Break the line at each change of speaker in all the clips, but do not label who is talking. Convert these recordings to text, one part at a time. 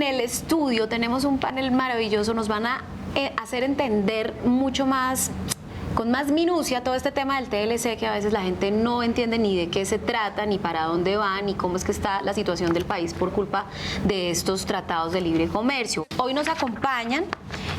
en el estudio tenemos un panel maravilloso, nos van a hacer entender mucho más, con más minucia, todo este tema del TLC, que a veces la gente no entiende ni de qué se trata, ni para dónde va, ni cómo es que está la situación del país por culpa de estos tratados de libre comercio. Hoy nos acompañan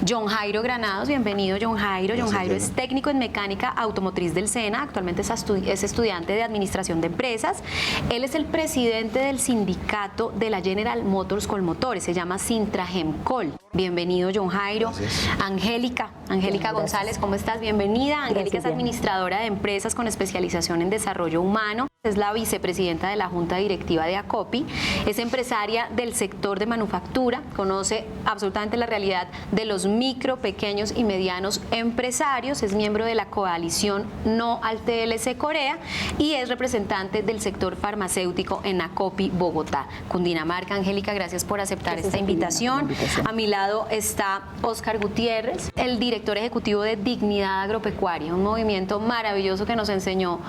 John Jairo Granados. Bienvenido, John Jairo. John Jairo es técnico en mecánica automotriz del SENA, actualmente es estudiante de administración de empresas. Él es el presidente del sindicato de la General Motors Colmotores, se llama Sintragem-Col. Bienvenido, John Jairo.
Gracias.
Angélica González, ¿cómo estás? Bienvenida. Angélica es administradora de empresas con especialización en desarrollo humano. Es la vicepresidenta de la Junta Directiva de ACOPI, es empresaria del sector de manufactura, conoce absolutamente la realidad de los micro, pequeños y medianos empresarios, es miembro de la coalición No al TLC Corea y es representante del sector farmacéutico en ACOPI Bogotá, Cundinamarca. Angélica, gracias por aceptar esta invitación. A mi lado está Óscar Gutiérrez, el director ejecutivo de Dignidad Agropecuaria, un movimiento maravilloso que nos enseñó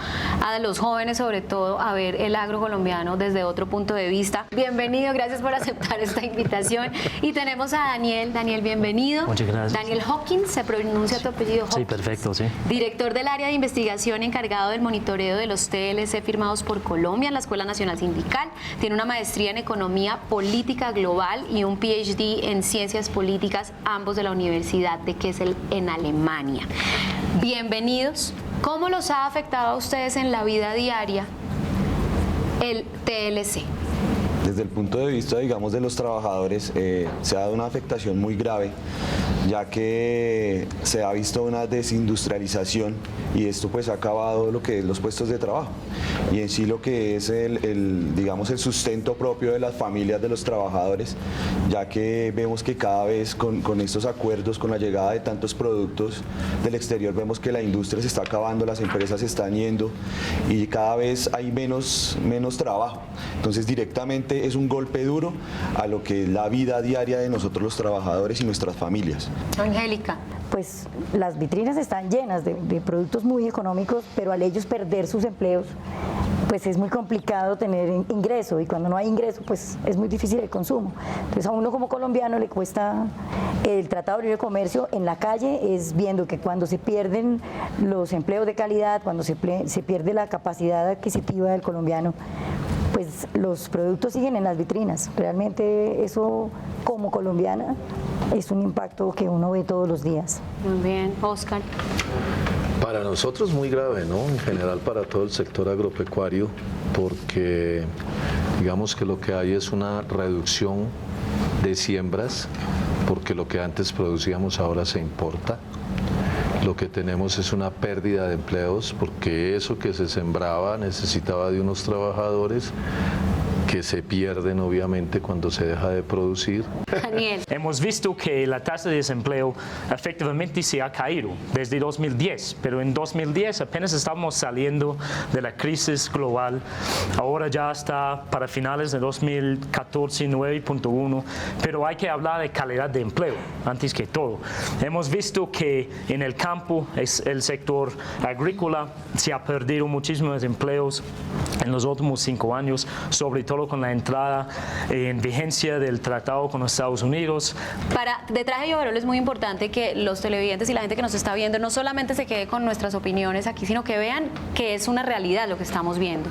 a los jóvenes sobre todo a ver el agro colombiano desde otro punto de vista. Bienvenido, gracias por aceptar esta invitación. Y tenemos a Daniel. Daniel, bienvenido.
Muchas gracias.
Daniel Hawkins, ¿se pronuncia tu apellido? Hawkins?
Sí, perfecto, sí.
Director del área de investigación encargado del monitoreo de los TLC firmados por Colombia en la Escuela Nacional Sindical. Tiene una maestría en Economía Política Global y un PhD en Ciencias Políticas, ambos de la Universidad de Kassel en Alemania. Bienvenidos. ¿Cómo los ha afectado a ustedes en la vida diaria el TLC?
Desde el punto de vista, digamos, de los trabajadores, se ha dado una afectación muy grave, ya que se ha visto una desindustrialización y esto pues ha acabado lo que es los puestos de trabajo y en sí lo que es digamos, el sustento propio de las familias de los trabajadores, ya que vemos que cada vez con estos acuerdos, con la llegada de tantos productos del exterior, vemos que la industria se está acabando, las empresas se están yendo y cada vez hay menos trabajo. Entonces directamente es un golpe duro a lo que es la vida diaria de nosotros los trabajadores y nuestras familias.
Angélica.
Pues las vitrinas están llenas de productos muy económicos, pero al ellos perder sus empleos, pues es muy complicado tener ingreso y cuando no hay ingreso, pues es muy difícil el consumo. Entonces a uno como colombiano le cuesta el Tratado de Libre Comercio en la calle, es viendo que cuando se pierden los empleos de calidad, cuando se pierde la capacidad adquisitiva del colombiano, pues los productos siguen en las vitrinas. Realmente eso como colombiana es un impacto que uno ve todos los días.
Muy bien, Óscar.
Para nosotros muy grave, ¿no? En general para todo el sector agropecuario, porque digamos que lo que hay es una reducción de siembras, porque lo que antes producíamos ahora se importa. Lo que tenemos es una pérdida de empleos porque eso que se sembraba necesitaba de unos trabajadores que se pierden obviamente cuando se deja de producir.
Daniel.
Hemos visto que la tasa de desempleo efectivamente se ha caído desde 2010, pero en 2010 apenas estamos saliendo de la crisis global. Ahora ya está para finales de 2014 9.1, pero hay que hablar de calidad de empleo antes que todo. Hemos visto que en el campo, el sector agrícola, se ha perdido muchísimos empleos en los últimos 5 años, sobre todo con la entrada en vigencia del tratado con los Estados Unidos.
De Traje y Overol es muy importante que los televidentes y la gente que nos está viendo no solamente se quede con nuestras opiniones aquí, sino que vean que es una realidad lo que estamos viendo.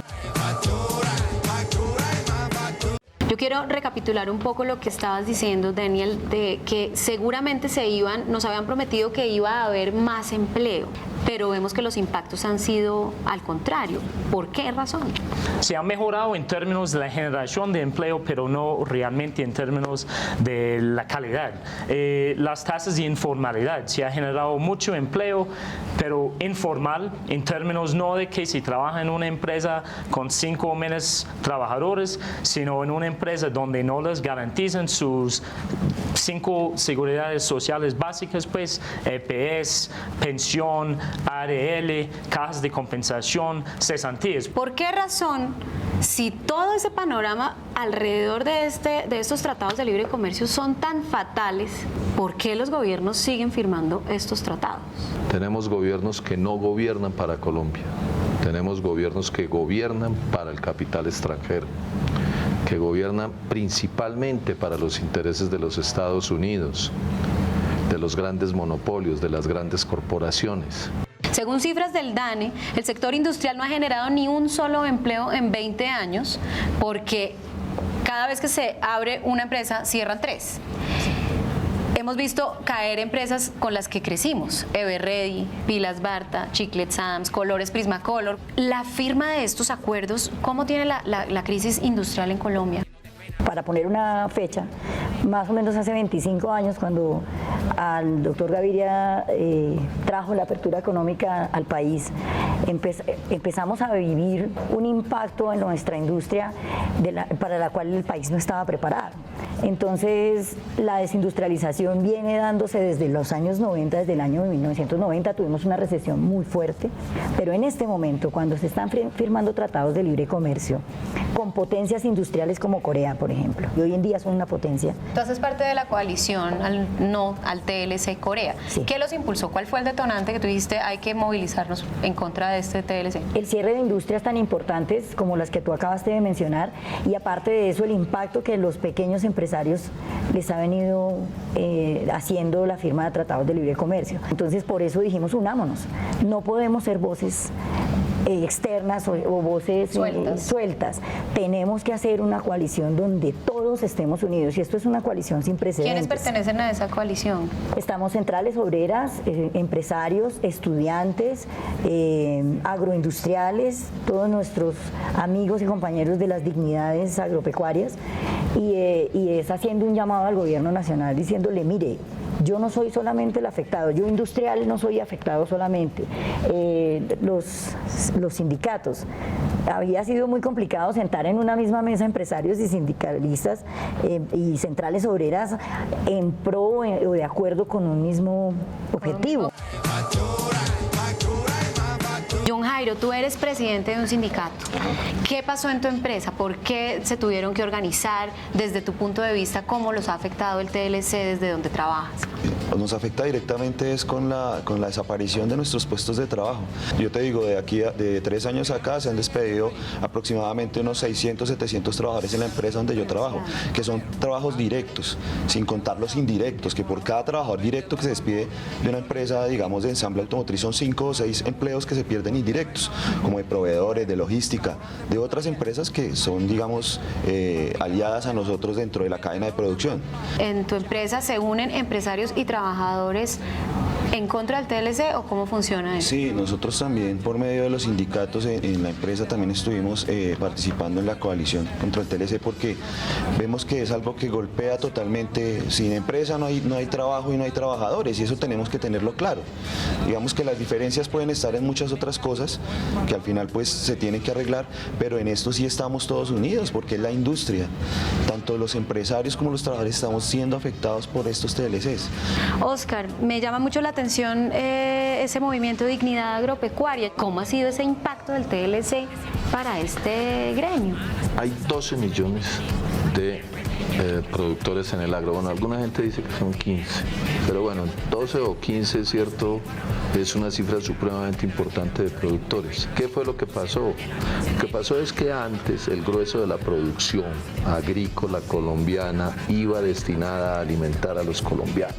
Yo quiero recapitular un poco lo que estabas diciendo, Daniel, de que seguramente nos habían prometido que iba a haber más empleo, pero vemos que los impactos han sido al contrario. ¿Por qué razón?
Se ha mejorado en términos de la generación de empleo, pero no realmente en términos de la calidad. Las tasas de informalidad, se ha generado mucho empleo, pero informal, en términos no de que se trabaja en una empresa con 5 o menos trabajadores, sino en una empresa donde no les garantizan sus 5 seguridades sociales básicas, pues EPS, pensión, ARL, cajas de compensación, cesantías.
¿Por qué razón, si todo ese panorama alrededor de estos tratados de libre comercio son tan fatales, por qué los gobiernos siguen firmando estos tratados?
Tenemos gobiernos que no gobiernan para Colombia, tenemos gobiernos que gobiernan para el capital extranjero. que gobiernan principalmente para los intereses de los Estados Unidos, de los grandes monopolios, de las grandes corporaciones.
Según cifras del DANE, el sector industrial no ha generado ni un solo empleo en 20 años porque cada vez que se abre una empresa cierran 3. Hemos visto caer empresas con las que crecimos, Everready, Pilas Barta, Chiclet Sams, Colores Prismacolor. La firma de estos acuerdos, ¿cómo tiene la crisis industrial en Colombia?
Para poner una fecha, más o menos hace 25 años, cuando al doctor Gaviria trajo la apertura económica al país, empezamos a vivir un impacto en nuestra industria para la cual el país no estaba preparado. Entonces, la desindustrialización viene dándose desde los años 90, desde el año 1990 tuvimos una recesión muy fuerte, pero en este momento, cuando se están firmando tratados de libre comercio con potencias industriales como Corea, por ejemplo, y hoy en día son una potencia.
Tú haces parte de la coalición al TLC Corea.
Sí.
¿Qué los impulsó? ¿Cuál fue el detonante que tú dijiste hay que movilizarnos en contra de este TLC?
El cierre de industrias tan importantes como las que tú acabaste de mencionar, y aparte de eso el impacto que los pequeños empresarios les ha venido haciendo la firma de tratados de libre comercio. Entonces por eso dijimos unámonos, no podemos ser voces externas o voces sueltas. Tenemos que hacer una coalición donde todos estemos unidos y esto es una coalición sin precedentes.
¿Quiénes pertenecen a esa coalición?
Estamos centrales obreras, empresarios, estudiantes, agroindustriales, todos nuestros amigos y compañeros de las dignidades agropecuarias y es haciendo un llamado al gobierno nacional diciéndole, mire, yo no soy solamente el afectado, yo industrial no soy afectado solamente. Los sindicatos, había sido muy complicado sentar en una misma mesa empresarios y sindicalistas y centrales obreras en pro o de acuerdo con un mismo objetivo.
John Jairo, tú eres presidente de un sindicato. ¿Qué pasó en tu empresa? ¿Por qué se tuvieron que organizar? Desde tu punto de vista, ¿cómo los ha afectado el TLC desde donde trabajas?
Nos afecta directamente es con la desaparición de nuestros puestos de trabajo. Yo te digo, de 3 años acá se han despedido aproximadamente unos 600, 700 trabajadores en la empresa donde yo trabajo, que son trabajos directos, sin contar los indirectos, que por cada trabajador directo que se despide de una empresa, digamos, de ensamble automotriz, son 5 o 6 empleos que se pierden indirectos, como de proveedores, de logística, de otras empresas que son, digamos, aliadas a nosotros dentro de la cadena de producción.
¿En tu empresa se unen empresarios y trabajadores en contra del TLC o cómo funciona eso?
Sí, nosotros también por medio de los sindicatos en la empresa también estuvimos participando en la coalición contra el TLC porque vemos que es algo que golpea totalmente. Sin empresa no hay trabajo y no hay trabajadores y eso tenemos que tenerlo claro. Digamos que las diferencias pueden estar en muchas otras cosas que al final pues se tienen que arreglar, pero en esto sí estamos todos unidos porque es la industria. Tanto los empresarios como los trabajadores estamos siendo afectados por estos TLCs.
Oscar, me llama mucho la atención ese movimiento de dignidad agropecuaria. ¿Cómo ha sido ese impacto del TLC para este gremio?
Hay 12 millones de productores en el agro. Bueno, alguna gente dice que son 15, pero bueno, 12 o 15 es cierto, es una cifra supremamente importante de productores. ¿Qué fue lo que pasó? Lo que pasó es que antes el grueso de la producción agrícola colombiana iba destinada a alimentar a los colombianos.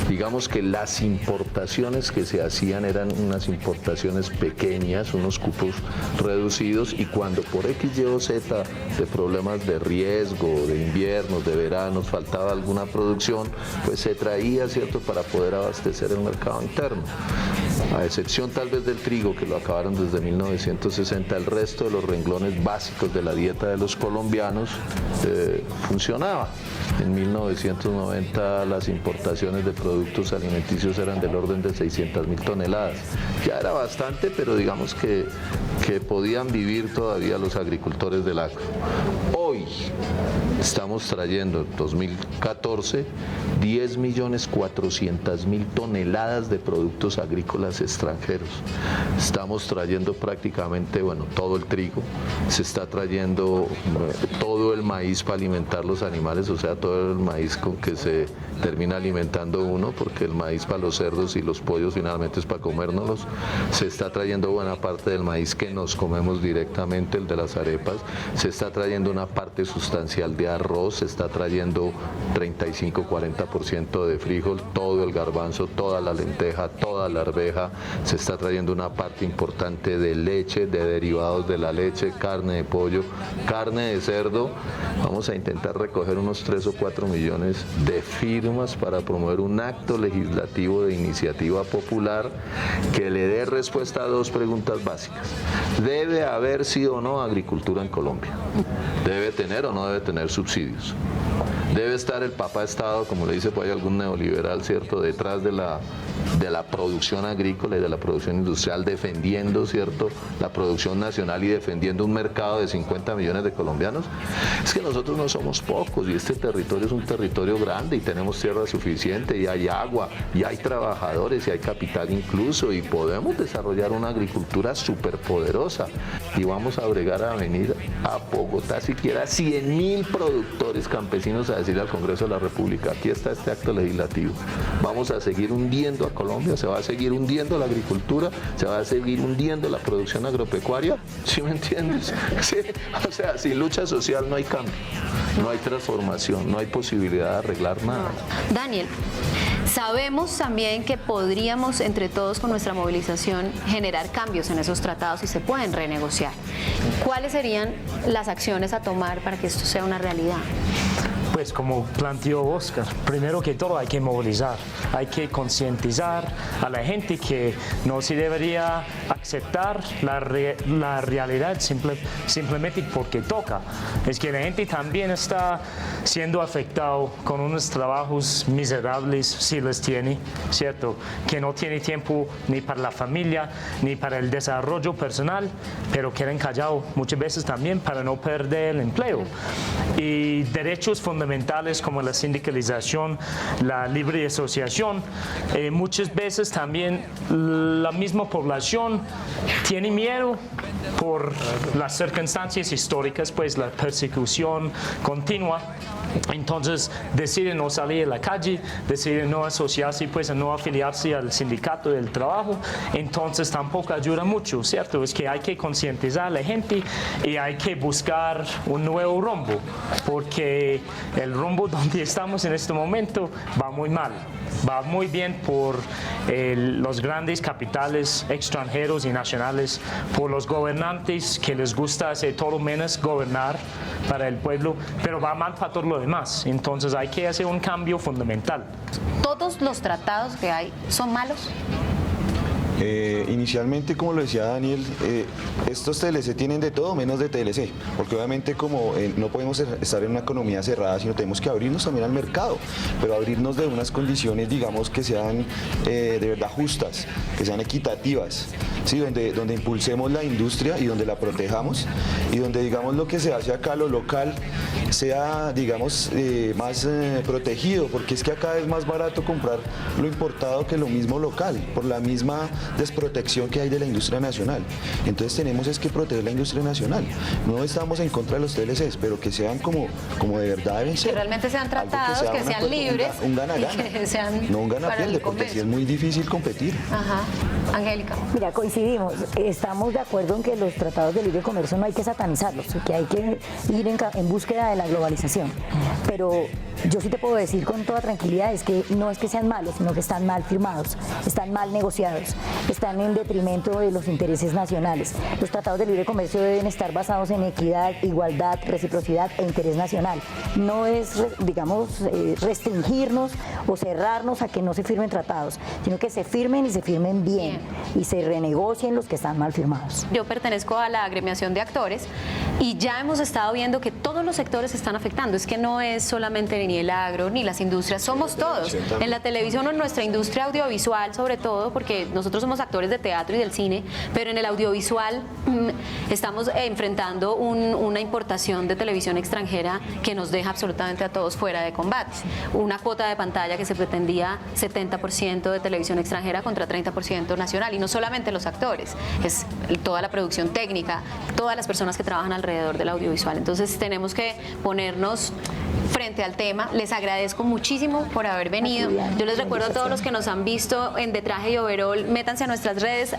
Digamos que las importaciones que se hacían eran unas importaciones pequeñas, unos cupos reducidos, y cuando por X, Y o Z de problemas de riesgo, de inviernos, de veranos, faltaba alguna producción, pues se traía, ¿cierto?, para poder abastecer el mercado interno. A excepción tal vez del trigo, que lo acabaron desde 1960, el resto de los renglones básicos de la dieta de los colombianos funcionaba. En 1990 las importaciones de productos alimenticios eran del orden de 600.000 toneladas. Ya era bastante, pero digamos que podían vivir todavía los agricultores del agro. Hoy estamos trayendo, en 2014, 10.400.000 toneladas de productos agrícolas extranjeros. Estamos trayendo prácticamente, bueno, todo el trigo, se está trayendo todo el maíz para alimentar los animales, o sea, todo el maíz con que se termina alimentando uno, porque el maíz para los cerdos y los pollos finalmente es para comérnoslos. Se está trayendo buena parte del maíz que nos comemos directamente, el de las arepas. Se está trayendo una parte parte sustancial de arroz, se está trayendo 35-40% de frijol, todo el garbanzo, toda la lenteja, toda la arveja, se está trayendo una parte importante de leche, de derivados de la leche, carne de pollo, carne de cerdo. Vamos a intentar recoger unos 3 o 4 millones de firmas para promover un acto legislativo de iniciativa popular que le dé respuesta a 2 preguntas básicas. ¿Debe haber sí o no agricultura en Colombia? ¿Debe tener o no debe tener subsidios? Debe estar el papá Estado, como le dice por ahí algún neoliberal, ¿cierto?, detrás de la producción agrícola y de la producción industrial, defendiendo, ¿cierto?, la producción nacional y defendiendo un mercado de 50 millones de colombianos. Es que nosotros no somos pocos y este territorio es un territorio grande y tenemos tierra suficiente y hay agua y hay trabajadores y hay capital incluso y podemos desarrollar una agricultura superpoderosa y vamos a bregar a venir a Bogotá siquiera 100.000 productores campesinos a decirle al Congreso de la República, aquí está este acto legislativo. Vamos a seguir hundiendo a Colombia, se va a seguir hundiendo la agricultura, se va a seguir hundiendo la producción agropecuaria, ¿sí me entiendes? Sí, o sea, sin lucha social no hay cambio, no hay transformación, no hay posibilidad de arreglar nada.
Daniel, sabemos también que podríamos entre todos con nuestra movilización generar cambios en esos tratados y se pueden renegociar. ¿Cuáles serían las acciones a tomar para que esto sea una realidad?
Pues como planteó Oscar, primero que todo hay que movilizar, hay que concientizar a la gente que no se debería aceptar la realidad simplemente porque toca. Es que la gente también está siendo afectado con unos trabajos miserables, si los tiene, ¿cierto? Que no tiene tiempo ni para la familia, ni para el desarrollo personal, pero quedan callados muchas veces también para no perder el empleo. Y derechos fundamentales como la sindicalización, la libre asociación, muchas veces también la misma población tiene miedo por las circunstancias históricas, pues la persecución continua. Entonces deciden no salir a la calle, deciden no asociarse, pues no afiliarse al sindicato del trabajo, entonces tampoco ayuda mucho, ¿cierto? Es que hay que concientizar a la gente y hay que buscar un nuevo rumbo, porque el rumbo donde estamos en este momento va muy mal. Va muy bien por los grandes capitales extranjeros y nacionales, por los gobernantes que les gusta hacer todo menos gobernar para el pueblo, pero va mal para todo lo demás. Entonces hay que hacer un cambio fundamental.
¿Todos los tratados que hay son malos?
Inicialmente, como lo decía Daniel, estos TLC tienen de todo menos de TLC, porque obviamente como no podemos estar en una economía cerrada, sino tenemos que abrirnos también al mercado, pero abrirnos de unas condiciones, digamos, que sean de verdad justas, que sean equitativas, ¿sí? donde impulsemos la industria y donde la protejamos y donde, digamos, lo que se hace acá, lo local, sea, digamos, más protegido, porque es que acá es más barato comprar lo importado que lo mismo local, por la misma desprotección que hay de la industria nacional. Entonces tenemos es que proteger la industria nacional. No estamos en contra de los TLCs, pero que sean como de verdad deben ser.
Que realmente sean tratados, que sean libres.
Un gana-gana. No un gana-pierde, porque así es muy difícil competir.
Ajá. Angélica.
Mira, coincidimos. Estamos de acuerdo en que los tratados de libre comercio no hay que satanizarlos, que hay que ir en búsqueda de la globalización. Pero yo sí te puedo decir con toda tranquilidad es que no es que sean malos, sino que están mal firmados, están mal negociados, están en detrimento de los intereses nacionales. Los tratados de libre comercio deben estar basados en equidad, igualdad, reciprocidad e interés nacional. No es, digamos, restringirnos o cerrarnos a que no se firmen tratados, sino que se firmen y se firmen bien y se renegocien los que están mal firmados.
Yo pertenezco a la agremiación de actores y ya hemos estado viendo que todos los sectores se están afectando. Es que no es solamente ni el agro ni las industrias, somos todos. En la televisión o en nuestra industria audiovisual, sobre todo, porque nosotros somos actores de teatro y del cine, pero en el audiovisual estamos enfrentando una importación de televisión extranjera que nos deja absolutamente a todos fuera de combate. Una cuota de pantalla que se pretendía 70% de televisión extranjera contra 30% nacional, y no solamente los actores, es toda la producción técnica, todas las personas que trabajan alrededor alrededor del audiovisual. Entonces tenemos que ponernos frente al tema. Les agradezco muchísimo por haber venido. Yo les recuerdo a todos los que nos han visto en De Traje y Overol, métanse a nuestras redes,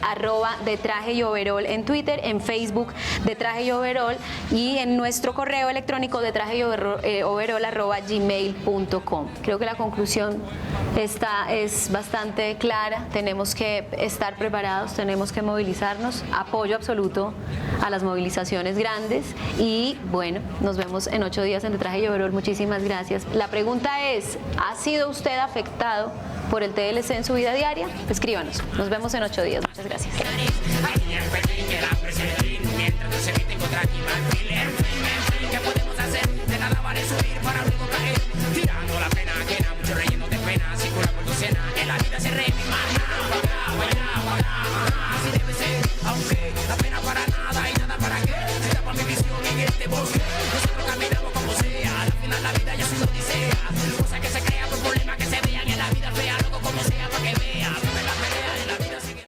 @detrajeyoverol en Twitter, en Facebook De Traje y Overol, y en nuestro correo electrónico detrajeyoverol@gmail.com. Creo que la conclusión es bastante clara. Tenemos que estar preparados, tenemos que movilizarnos. Apoyo absoluto a las movilizaciones grandes y bueno, nos vemos en 8 días en De Traje y Overol. Muchísimas gracias. La pregunta es, ¿ha sido usted afectado por el TLC en su vida diaria? Escríbanos. Nos vemos en 8 días. Muchas gracias.